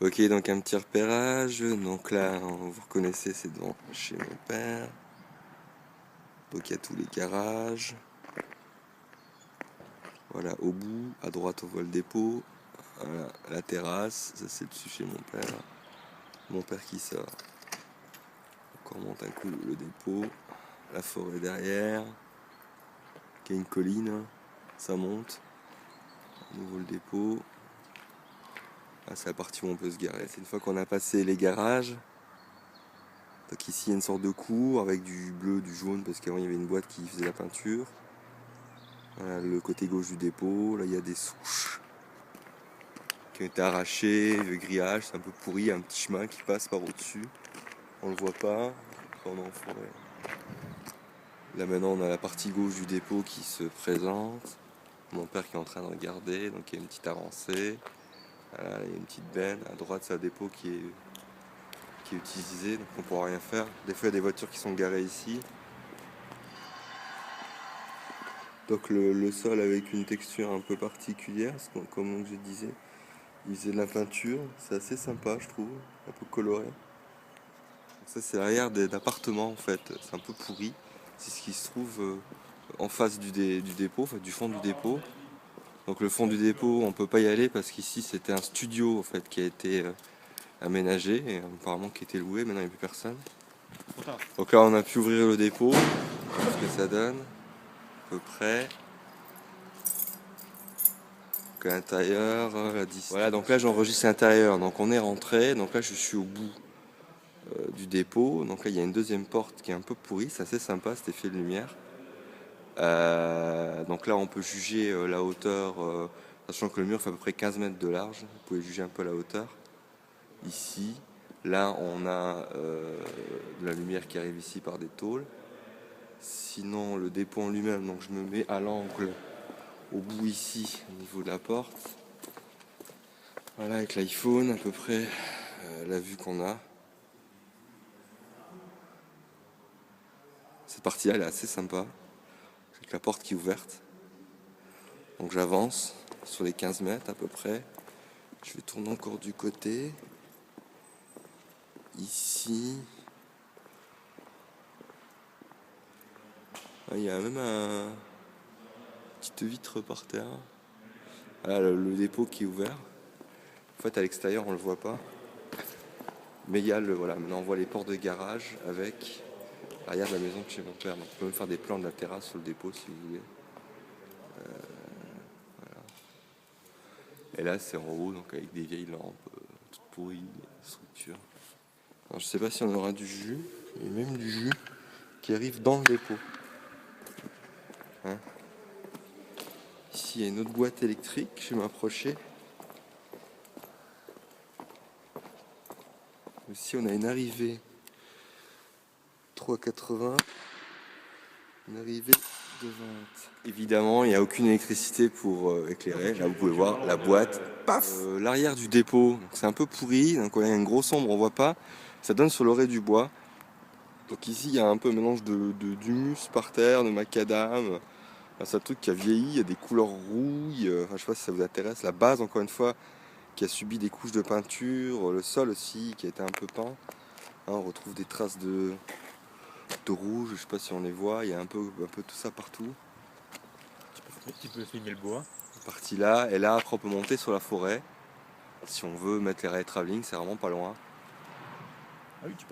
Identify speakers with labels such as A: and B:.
A: Ok, donc un petit repérage. Donc là, vous reconnaissez, c'est devant chez mon père. Donc il y a tous les garages. Voilà, au bout, à droite, on voit le dépôt. Voilà, la terrasse, ça c'est dessus chez mon père. Mon père qui sort. Donc on remonte un coup le dépôt. La forêt derrière. Il y a une colline. Ça monte. À nouveau le dépôt. Ah, c'est la partie où on peut se garer. C'est une fois qu'on a passé les garages. Donc ici il y a une sorte de cour avec du bleu, du jaune, parce qu'avant il y avait une boîte qui faisait la peinture. Voilà, le côté gauche du dépôt, là il y a des souches qui ont été arrachées, le grillage, c'est un peu pourri, il y a un petit chemin qui passe par au-dessus. On le voit pas, quand on est en forêt. Là maintenant on a la partie gauche du dépôt qui se présente. Mon père qui est en train de regarder, donc il y a une petite avancée. Voilà, il y a une petite benne. À droite c'est un dépôt qui est utilisé, donc on ne pourra rien faire. Des fois il y a des voitures qui sont garées ici. Donc le sol avec une texture un peu particulière, comme je disais, il faisait de la peinture, c'est assez sympa je trouve, un peu coloré. Donc ça c'est l'arrière d'appartements en fait, c'est un peu pourri, c'est ce qui se trouve en face du dépôt, enfin, du fond du dépôt. Donc le fond du dépôt on peut pas y aller parce qu'ici c'était un studio en fait qui a été aménagé et apparemment qui était loué, maintenant il n'y a plus personne. Donc là on a pu ouvrir le dépôt, ce que ça donne, à peu près. À l'intérieur, voilà, donc là j'enregistre l'intérieur, donc on est rentré, donc là je suis au bout du dépôt, donc là il y a une deuxième porte qui est un peu pourrie, c'est assez sympa cet effet de lumière. Donc là on peut juger la hauteur, sachant que le mur fait à peu près 15 mètres de large, vous pouvez juger un peu la hauteur. Ici, là on a de la lumière qui arrive ici par des tôles. Sinon le dépôt en lui-même, donc je me mets à l'angle au bout ici, au niveau de la porte. Voilà, avec l'iPhone, à peu près la vue qu'on a. Cette partie-là, elle est assez sympa. Avec la porte qui est ouverte. Donc j'avance sur les 15 mètres à peu près. Je vais tourner encore du côté. Ici. Ah, il y a même une petite vitre par terre. Voilà, le dépôt qui est ouvert. En fait, à l'extérieur, on le voit pas. Mais il y a voilà, maintenant on voit les portes de garage avec l'arrière de la maison de chez mon père. Donc on peut même faire des plans de la terrasse sur le dépôt si vous voulez. Et là c'est en haut, donc avec des vieilles lampes, toutes pourries, structures. Alors je sais pas si on aura du jus, il y a même du jus qui arrive dans le dépôt. Hein, ici il y a une autre boîte électrique, je vais m'approcher. Ici on a une arrivée 3,80, une arrivée de 20. Évidemment, il n'y a aucune électricité pour éclairer. Là, vous pouvez voir la boîte. Paf, l'arrière du dépôt, c'est un peu pourri. Donc, il y a une grosse ombre, on voit pas. Ça donne sur l'orée du bois. Donc ici, il y a un peu un mélange d'humus par terre, de macadam. C'est un truc qui a vieilli. Il y a des couleurs rouilles. Enfin, je sais pas si ça vous intéresse. La base, encore une fois, qui a subi des couches de peinture. Le sol aussi, qui a été un peu peint. Hein, on retrouve des traces de rouge. Je sais pas si on les voit. Il y a un peu tout ça partout.
B: Tu peux filmer le bois.
A: Partie là, et là après on peut monter sur la forêt. Si on veut mettre les rails travelling, c'est vraiment pas loin.
B: Ah oui, tu peux